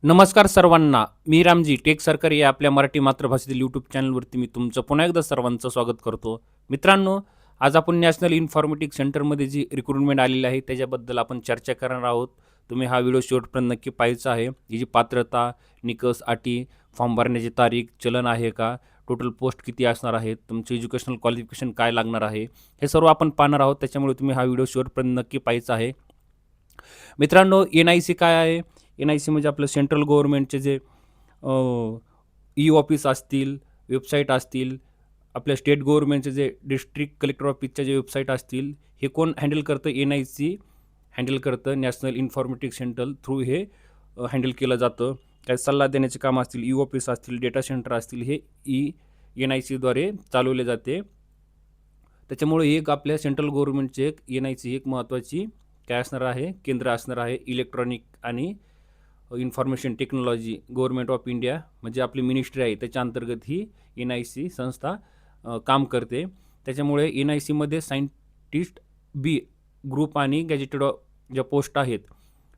नमस्कार सर्वांना. मी रामजी टेक सरकारी या आपल्या मराठी मातृभाषेतील यूट्यूब चॅनलवरती मी तुमचं पुन्हा एकदा सर्वांचं स्वागत करतो. मित्रांनो, आज आपण नॅशनल इन्फॉर्मेटिक्स सेंटरमध्ये जी रिक्रुटमेंट आलेली आहे त्याच्याबद्दल आपण चर्चा करणार आहोत. तुम्ही हा व्हिडिओ शेवटपर्यंत नक्की पाहायचा आहे. ही जी पात्रता, निकष, अटी, फॉर्म भरण्याची तारीख, चलन आहे का, टोटल पोस्ट किती असणार आहेत, तुमचं एज्युकेशनल क्वालिफिकेशन काय लागणार आहे, हे सर्व आपण पाहणार आहोत. त्याच्यामुळे तुम्ही हा व्हिडिओ शेवटपर्यंत नक्की पाहायचा आहे. मित्रांनो, NIC काय आहे? NIC म्हणजे आपलं सेंट्रल गव्हर्नमेंटचे जे ई ऑफिस असतील, वेबसाईट असतील, आपल्या स्टेट गव्हर्नमेंटचे जे डिस्ट्रिक्ट कलेक्टर ऑफिसच्या जे वेबसाईट असतील, हे कोण हँडल करतं? NIC हँडल करतं. नॅशनल इन्फॉर्मेटिक्स सेंटर थ्रू हे हँडल केलं जातं. काय सल्ला देण्याचे काम असतील, ई ऑफिस असतील, डेटा सेंटर असतील, हे NICद्वारे चालवले जाते. त्याच्यामुळे एक आपल्या सेंट्रल गव्हर्नमेंटचे NIC एक महत्त्वाची काय असणार आहे? केंद्र असणार आहे. इलेक्ट्रॉनिक आणि information technology government of India म्हणजे आपली मिनिस्ट्री आहे, त्याच्या अंतर्गत ही NIC संस्था काम करते. त्याच्यामुळे NICमध्ये सायंटिस्ट बी ग्रुप आणि गॅजेटेड ज्या पोस्ट आहेत,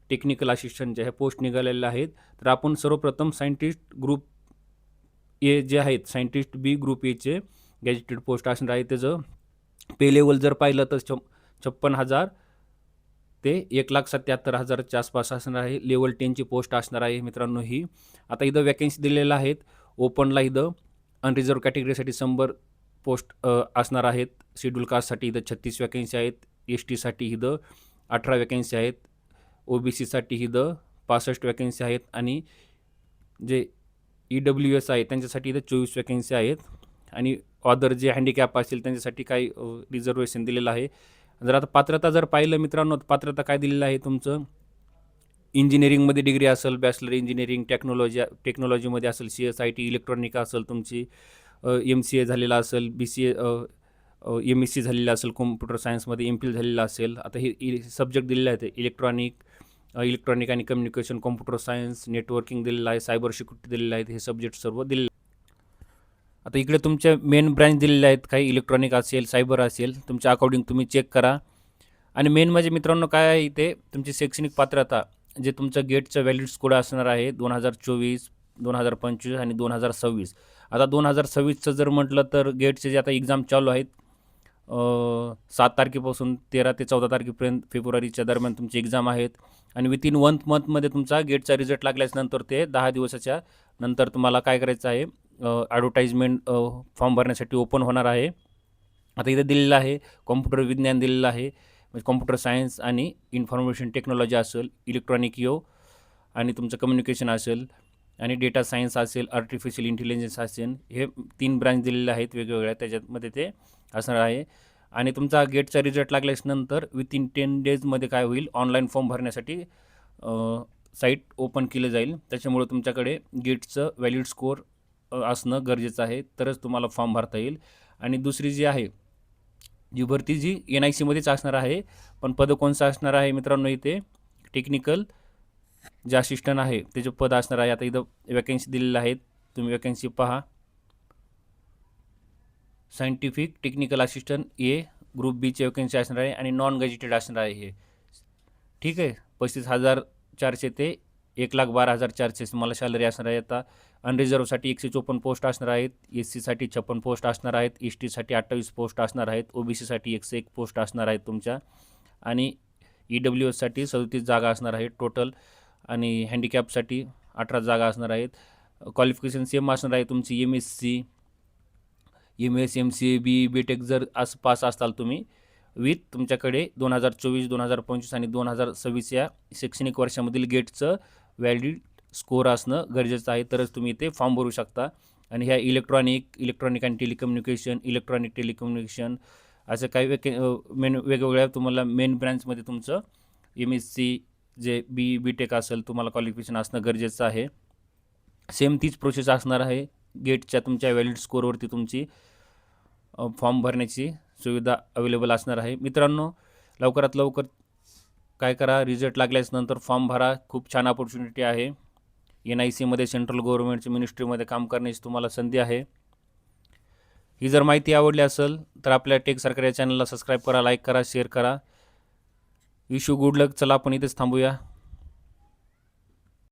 टेक्निकल असिस्टंटच्या ह्या पोस्ट निघालेल्या आहेत. तर आपण सर्वप्रथम सायंटिस्ट ग्रुप ए जे आहेत, सायंटिस्ट बी ग्रुप एचे गॅजेटेड पोस्ट असणार आहे. त्याचं पे लेवल जर पाहिलं तर 56,000 ते 1,77,000च्या आसपास असणार आहे. लेवल 10ची पोस्ट असणार आहे मित्रांनो ही. आता इथं वॅकन्सी दिलेल्या आहेत. ओपनला इथं अनरिझर्व कॅटेगरीसाठी 100 पोस्ट असणार आहेत. शेड्यूल कास्टसाठी इथं 36 वॅकन्सी आहेत. STसाठी इथं 18 वॅकन्सी आहेत. OBCसाठी इथं 65 वॅकन्सी आहेत आणि जे EWS आहे त्यांच्यासाठी इथं 24 वॅकन्सी आहेत आणि अदर जे हँडिकॅप असतील त्यांच्यासाठी काही रिझर्वेशन दिलेलं आहे. जर आता पात्रता जर पाहिलं मित्रांनो, पात्रता काय दिलेलं आहे तुमचं? इंजिनिअरिंगमध्ये डिग्री असेल, बॅचलर इंजिनिअरिंग, टेक्नॉलॉजीमध्ये असेल, CSIT इलेक्ट्रॉनिक असेल तुमची, MCA झालेला असेल, BCA MSc झालेला असेल, कॉम्प्युटर सायन्समध्ये MPhil झालेला असेल. आता हे सब्जेक्ट दिलेले आहेत. इलेक्ट्रॉनिक आणि कम्युनिकेशन, कॉम्प्युटर सायन्स, नेटवर्किंग दिलेलं आहे, सायबर सिक्युरिटी दिलेलं आहे. हे सब्जेक्ट सर्व दिलेले. आता इकडे तुमच्या मेन ब्रँच दिलेल्या आहेत. काही इलेक्ट्रॉनिक असेल, सायबर असेल, तुमच्या अकॉर्डिंग तुम्ही चेक करा. आणि मेन म्हणजे मित्रांनो काय आहे इथे तुमची शैक्षणिक पात्रता, जे तुमचं गेटचं व्हॅलिड स्कोर असणार आहे 2024, 2025 आणि 2026. आता 2026चं जर म्हटलं तर गेटचे जे आता एक्झाम चालू आहेत 7 तारखेपासून 13 ते 14 तारखेपर्यंत फेब्रुवारीच्या दरम्यान तुमची एक्झाम आहेत. आणि विथिन 1 मंथमध्ये तुमचा गेटचा रिझल्ट लागल्यानंतर ते 10 दिवसाच्या नंतर तुम्हाला काय करायचं आहे? ॲडव्हर्टाइजमेंट फॉर्म भरण्यासाठी ओपन होणार आहे. आता इथं दिलेलं आहे कॉम्प्युटर विज्ञान दिलेलं आहे, म्हणजे कॉम्प्युटर सायन्स आणि इन्फॉर्मेशन टेक्नॉलॉजी असेल, इलेक्ट्रॉनिक आणि तुमचं कम्युनिकेशन असेल आणि डेटा सायन्स असेल, आर्टिफिशियल इंटेलिजन्स असेल. हे 3 ब्रँच दिलेले आहेत वेगवेगळ्या, त्याच्यामध्ये ते असणार आहे. आणि तुमचा गेटचा रिझल्ट लागल्यानंतर विथिन 10 डेजमध्ये काय होईल? ऑनलाईन फॉर्म भरण्यासाठी साईट ओपन केलं जाईल. त्याच्यामुळे तुमच्याकडे गेटचं व्हॅलिड स्कोर असणं गरजेचं आहे, तरच तुम्हाला फॉर्म भरता येईल. आणि दुसरी जी आहे जी भरती जी NICमध्येच असणार आहे, पण पद कोणचं असणार आहे मित्रांनो? इथे टेक्निकल जे असिस्टंट आहे त्याचे पद असणार आहे. आता इथं वॅकन्सी दिलेल्या आहेत, तुम्ही वॅकन्सी पहा. सायंटिफिक टेक्निकल असिस्टंट ए ग्रुप बीची वॅकन्सी असणार आहे आणि नॉन गॅजेटेड असणार आहे हे. ठीक आहे. 35,400 ते 1,12,400 तुम्हाला सॅलरी असणार आहे. आता अनरिझर्वसाठी 154 पोस्ट असणार आहेत. SCसाठी 56 पोस्ट असणार आहेत. STसाठी 28 पोस्ट असणार आहेत. OBCसाठी 101 पोस्ट असणार आहेत तुमच्या आणि EWSसाठी 37 जागा असणार आहेत टोटल आणि हँडिकॅपसाठी 18 जागा असणार आहेत. क्वालिफिकेशन सेम असणार आहे तुमची MSc, MS, MCA, BE, BTech जर असं पास असाल तुम्ही विथ तुमच्याकडे 2024, 2025 आणि 2026 या शैक्षणिक वर्षामधील गेटचं व्हॅलिड स्कोर असणं गरजेचं आहे, तरच तुम्ही इथे फॉर्म भरू शकता. आणि ह्या इलेक्ट्रॉनिक आणि टेलिकम्युनिकेशन असं काही वेगवेगळ्या तुम्हाला मेन ब्रँचमध्ये तुमचं MSc जे BE, BTech असेल तुम्हाला क्वालिफिकेशन असणं गरजेचं आहे. सेम तीच प्रोसेस असणार आहे. गेटच्या तुमच्या व्हॅलिड स्कोरवरती तुमची फॉर्म भरण्याची सुविधा अवेलेबल असणार आहे. मित्रांनो, लवकरात लवकर काय करा, रिझल्ट लागल्यानंतर फॉर्म भरा. खूप छान ऑपॉर्च्युनिटी आहे. NICमध्ये सेंट्रल गव्हर्नमेंटच्या मिनिस्ट्रीमध्ये काम करण्याची तुम्हाला संधी आहे. ही जर माहिती आवडली असेल तर आपल्या टेक सरकारी चॅनलला सबस्क्राईब करा, लाईक करा, शेअर करा. विश यू गुड लक. चला आपण इथेच थांबूया.